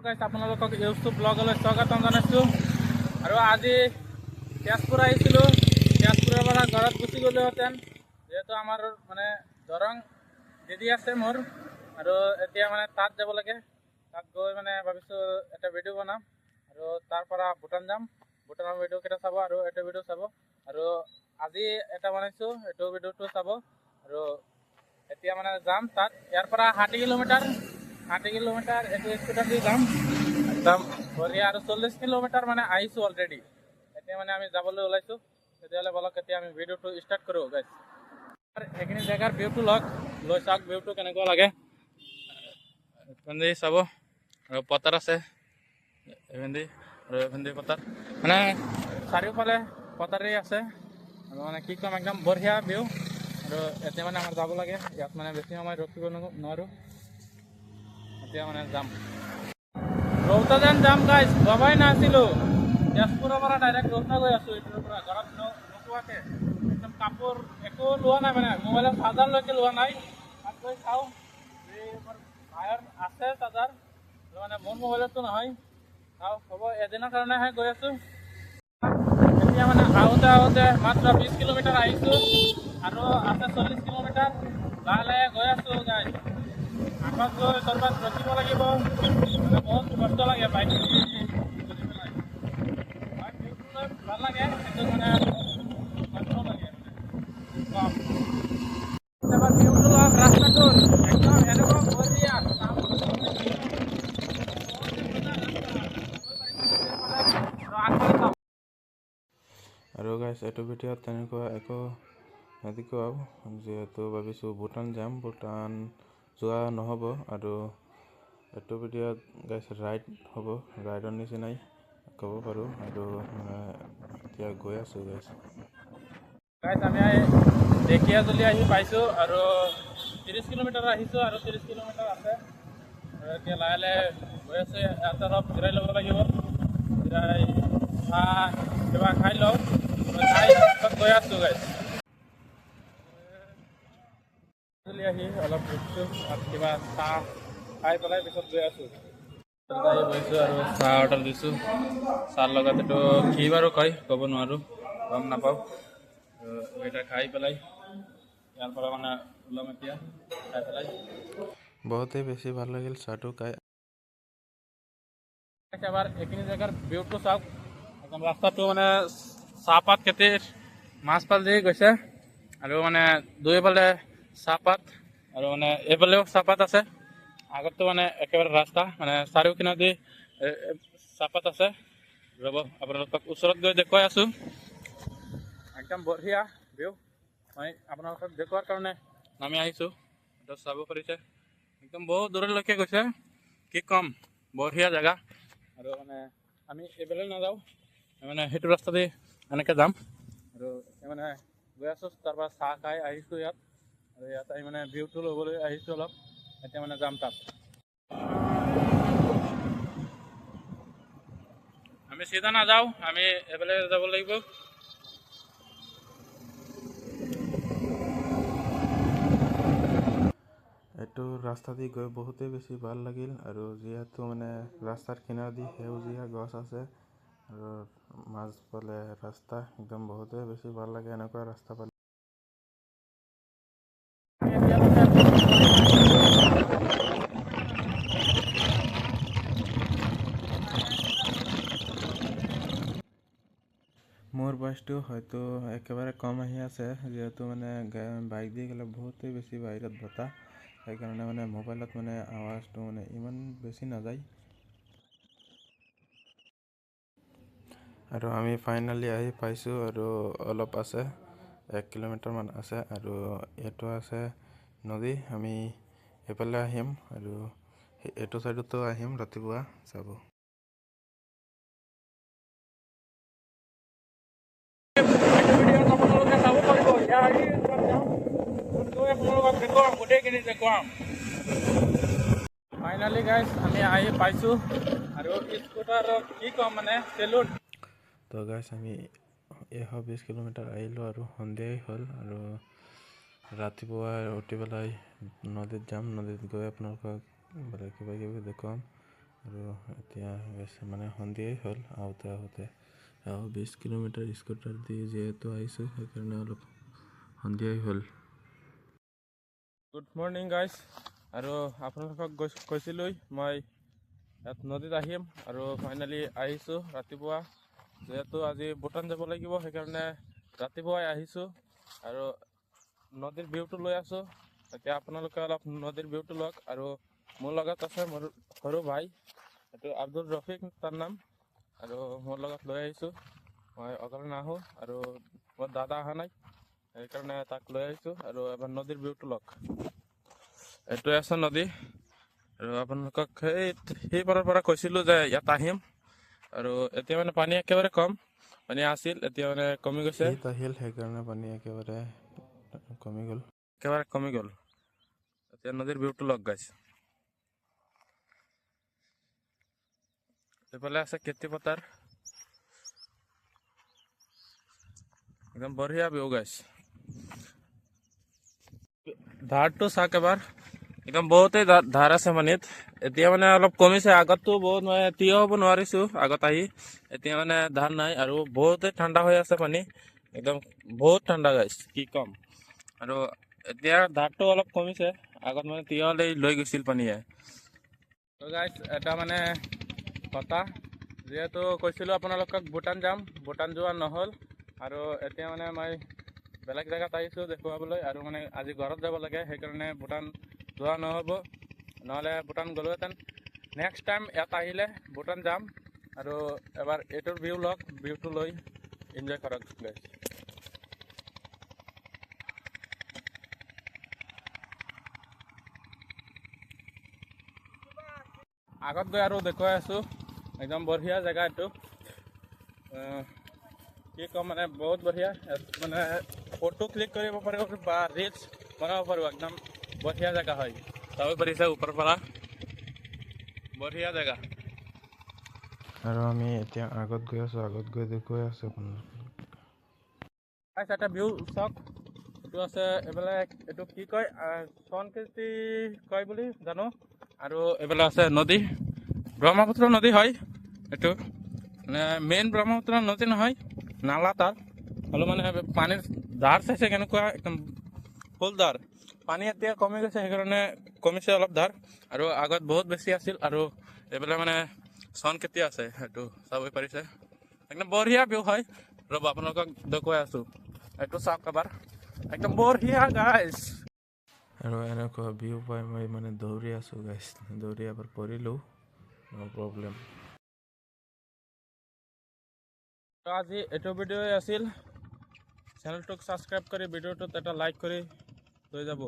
গাইছ আপোনালোকক ইউটিউব ব্লগলৈ স্বাগতম জনাইছোঁ। আৰু আজি তেজপুৰ আহিছিলোঁ। তেজপুৰৰ পৰা ঘৰত গুচি গ'লোহেঁতেন, যিহেতু আমাৰ মানে দৰং দিদি আছে মোৰ, আৰু এতিয়া মানে তাত যাব লাগে। তাত গৈ মানে ভাবিছোঁ এটা ভিডিঅ' বনাম, আৰু তাৰ পৰা ভূটান যাম। ভূটানৰ ভিডিঅ'কেইটা চাব আৰু এইটো ভিডিঅ' চাব। আৰু আজি এটা বনাইছোঁ, এইটো ভিডিঅ'টো চাব। আৰু এতিয়া মানে যাম তাত। ইয়াৰ পৰা 60 কিলোমিটাৰ এইটো স্কুটাৰ দি যাম একদম বঢ়িয়া। আৰু 40 কিলোমিটাৰ মানে আহিছোঁ অলৰেডি। এতিয়া মানে আমি যাবলৈ ওলাইছোঁ। তেতিয়াহ'লে বলক এতিয়া আমি ভিডিঅ'টো ষ্টাৰ্ট কৰোঁ গাইছ। এইখিনি জেগাৰ ভিউটো লৈ চাওক, ভিউটো কেনেকুৱা লাগে এইফালে চাব। আৰু পথাৰ আছে এইফালে, আৰু এইফালে পথাৰ, মানে চাৰিওফালে পথাৰেই আছে। আৰু মানে কি ক'ম, একদম বঢ়িয়া ভিউ। আৰু এতিয়া মানে আমাৰ যাব লাগে, ইয়াত মানে বেছি সময় ৰখিব নোৱাৰোঁ। এতিয়া মানে যাম, ৰৌতা যেন যাম গাইছ, ভবাই নাছিলোঁ। তেজপুৰৰ পৰা ডাইৰেক্ট ৰৌতা গৈ আছোঁ। এইটোৰ পৰা ঘৰত নোপোৱাকৈ একদম কাপোৰ একো লোৱা নাই, মানে মোবাইলৰ চাৰ্জাৰলৈকে লোৱা নাই। তাত গৈ চাওঁ, মোৰ ভাইৰ আছে চাৰ্জাৰ, মানে মোৰ মোবাইলতো নহয়। চাওঁ, হ'ব, এদিনৰ কাৰণেহে গৈ আছোঁ। এতিয়া মানে আহোঁতে মাত্ৰ 20 কিলোমিটাৰ আহিছোঁ, আৰু আছে 40 কিলোমিটাৰ। লাহে লাহে গৈ আছোঁ গাইছ। আগত গৈ ক'ৰবাত ৰখিব লাগিব, মানে বহুত কষ্ট লাগে বাইক চলি পেলাই। ভাল লাগে, কিন্তু মানে কষ্ট লাগে কম। এবাৰ ভিউটো লওক, ৰাস্তাটো একদম এনেকুৱা বঢ়িয়া। আৰু গাইছ এইটো ভিডিঅ'ত তেনেকুৱা একো নেদেখুৱাও, যিহেতু ভাবিছোঁ ভূটান যাম, ভূটান যোৱা নহ'ব। আৰু এইটো ভিডিঅ'ত গাইছ ৰাইড হ'ব, ৰাইডৰ নিচিনাই ক'ব পাৰোঁ। আৰু এতিয়া গৈ আছোঁ গাইছ। আমি ঢেকীয়াজুলি আহি পাইছোঁ, আৰু 30 কিলোমিটাৰ আহিছোঁ, আৰু 30 কিলোমিটাৰ আছে। আৰু এতিয়া লাহে লাহে গৈ আছে। ইয়াত অলপ জিৰাই ল'ব লাগিব, জিৰাই চাহ কিবা খাই লওঁ, খাই গৈ আছোঁ গাইছ। আহি অলপ ৰখিছোঁ, আৰু কিবা চাহ খাই পেলাই পিছত গৈ আছোঁ। আহি বহিছোঁ আৰু চাহ অৰ্ডাৰ দিছোঁ। চাহৰ লগত এইটো কি বাৰু কয় ক'ব নোৱাৰোঁ, গম নাপাওঁ। এটা খাই পেলাই ইয়াৰ পৰা মানে ওলাম এতিয়া, খাই পেলাই। বহুতেই বেছি ভাল লাগিল চাহটো খাই। এবাৰ এইখিনি জেগাৰ ভিউটো চাওক, একদম ৰাস্তাটো মানে চাহপাত খেতিৰ মাজফাল দি গৈছে, আৰু মানে দুয়োফালে চাহপাত, আৰু মানে এইফালেও চাহপাত আছে। আগততো মানে একেবাৰে ৰাস্তা, মানে চাৰিওপিনে দি চাহপাত আছে। ৰ'ব আপোনালোকক ওচৰত গৈ দেখুৱাই আছোঁ, একদম বঢ়িয়া ভিউ। মই আপোনালোকক দেখুৱাৰ কাৰণে নামি আহিছোঁ, এইটো চাব পাৰিছে। একদম বহুত দূৰলৈকে গৈছে, কি ক'ম, বঢ়িয়া জেগা। আৰু মানে আমি এইফালে নাযাওঁ, মানে সেইটো ৰাস্তা দি এনেকৈ যাম। আৰু মানে গৈ আছোঁ, তাৰপৰা চাহ খাই আহিছোঁ ইয়াত। আৰু ইয়াত আহি মানে ভিউটো ল'বলৈ আহিছোঁ অলপ। এতিয়া মানে যাম তাত। আমি চিধা নাযাওঁ, আমি এইফালে যাব লাগিব। এইটো ৰাস্তা দি গৈ বহুতেই বেছি ভাল লাগিল। আৰু যিহেতু মানে ৰাস্তাৰ কিনাৰেদি সেউজীয়া গছ আছে, আৰু মাজফালে ৰাস্তা, একদম বহুতেই বেছি ভাল লাগে এনেকুৱা ৰাস্তা পালে। মোৰ ভইচটো হয়তো একেবাৰে কম আহি আছে, যিহেতু মানে বাইক দি গ'লে বহুতেই বেছি বাহিৰত বতাহ, সেইকাৰণে মানে মোবাইলত মানে আৱাজটো মানে ইমান বেছি নাযায়। আৰু আমি ফাইনেলি আহি পাইছোঁ, আৰু অলপ আছে, 1 কিলোমিটাৰমান আছে। আৰু এইটো আছে নদী, আমি এইফালে আহিম, আৰু এইটো ছাইডতো আহিম ৰাতিপুৱা চাব। ফাইনেলি গাইছ আমি আহি পাইছোঁ, আৰু স্কুটাৰত কি ক'ম, মানে চেলুট। তো গাইছ আমি 120 কিলোমিটাৰ আহিলোঁ, আৰু সন্ধিয়াই হ'ল। আৰু ৰাতিপুৱা উঠি পেলাই নদীত যাম, নদীত গৈ আপোনালোকক কিবা কিবি দেখুৱাম। আৰু এতিয়া মানে সন্ধিয়াই হ'ল আহোঁতে 20 কিলোমিটাৰ স্কুটাৰ দি যিহেতু আহিছোঁ সেইকাৰণে অলপ সন্ধিয়াই হ'ল। গুড মৰ্ণিং গাইজ, আৰু আপোনালোকক কৈছিলোঁ মই ইয়াত নদীত আহিম, আৰু ফাইনেলি আহিছোঁ ৰাতিপুৱা। যিহেতু আজি ভূটান যাব লাগিব সেইকাৰণে ৰাতিপুৱাই আহিছোঁ আৰু নদীৰ ভিউটো লৈ আছোঁ। এতিয়া আপোনালোকে অলপ নদীৰ ভিউটো লওক। আৰু মোৰ লগত আছে মোৰ সৰু ভাই, এইটো আব্দুল ৰফিক তাৰ নাম, আৰু মোৰ লগত লৈ আহিছোঁ। মই অকলে নাহোঁ আৰু মোৰ দাদা অহা নাই, সেইকাৰণে তাক লৈ আহিছোঁ। আৰু এবাৰ নদীৰ ভিউটো লওক। এইটোৱে আছে নদী, আৰু আপোনালোকক সেই পাৰৰ পৰা কৈছিলোঁ যে ইয়াত আহিম। আৰু এতিয়া মানে পানী একেবাৰে কম, পানী আছিল এতিয়া মানে কমি গৈছে। শীত আহিল সেইকাৰণে পানী একেবাৰে কমি গ'ল। এতিয়া নদীৰ ভিউটো লওক গাইজ। এইফালে আছে খেতি পথাৰ, একদম বঢ়িয়া ভিউ গাইজ। ধাৰটো চাওক এবাৰ, একদম বহুতেই ধাৰ আছে পানীত। এতিয়া মানে অলপ কমিছে, আগততো বহুত মানে থিয় হ'ব নোৱাৰিছোঁ আগত আহি। এতিয়া মানে ধাৰ নাই আৰু বহুতেই ঠাণ্ডা হৈ আছে পানী, একদম বহুত ঠাণ্ডা গাইজ, কি ক'ম। আৰু এতিয়া ধাৰটো অলপ কমিছে, আগত মানে থিয়লৈ লৈ গৈছিল পানীয়ে। তো গাইজ এটা মানে কথা, যিহেতু কৈছিলোঁ আপোনালোকক ভূটান যাম, ভূটান যোৱা নহ'ল। আৰু এতিয়া মানে মই বেলেগ জেগাত আহিছোঁ দেখুৱাবলৈ, আৰু মানে আজি ঘৰত যাব লাগে সেইকাৰণে ভূটান যোৱা নহ'ব, নহ'লে ভূটান গ'লোহেঁতেন। নেক্সট টাইম ইয়াত আহিলে ভূটান যাম। আৰু এবাৰ এইটোৰ ভিউ লওক, ভিউটো লৈ এনজয় কৰক গাইজ। আগত গৈ আৰু দেখুৱাই আছোঁ, একদম বঢ়িয়া জেগা এইটো। কি ক'ম মানে বহুত বঢ়িয়া, মানে ফটো ক্লিক কৰিব পাৰিব বা ৰিলছ বনাব পাৰিব, একদম বঢ়িয়া জেগা হয়। চাব পাৰিছে ওপৰৰ পৰা, বঢ়িয়া জেগা। আৰু আমি এতিয়া আগত গৈ আছোঁ, আগত গৈ দেখুৱাই আছোঁ আপোনালোকক। এটা ভিউ চাওক, এইটো আছে এইফালে, এইটো কি কয় চনকৃতি কয় বুলি জানো। আৰু এইফালে আছে নদী, ব্ৰহ্মপুত্ৰ নদী হয় এইটো, মানে মেইন ব্ৰহ্মপুত্ৰ নদী নহয়, নালা তাৰ হ'লেও মানে পানীৰ ধাৰ চাইছে কেনেকুৱা, একদম ফুল ধাৰ। পানী এতিয়া কমি গৈছে সেইকাৰণে কমিছে অলপ ধাৰ, আৰু আগত বহুত বেছি আছিল। আৰু এইফালে মানে চনকৃতি আছে, সেইটো চাব পাৰিছে, একদম বঢ়িয়া ভিউ হয়। ৰ'ব আপোনালোকক দেখুৱাই আছোঁ, এইটো চাওক এবাৰ, একদম বঢ়িয়া গাইজ। আৰু এনেকুৱা ভিউ পাই মই মানে দৌৰি আছোঁ গাইজ, দৌৰি এবাৰ পৰিলোঁ, ন' প্ৰব্লেম। তো আজি এইটো ভিডিঅ' আছিল, চেনেলটোক ছাবস্ক্ৰাইব কৰি ভিডিঅ'টোত এটা লাইক কৰি লৈ যাব।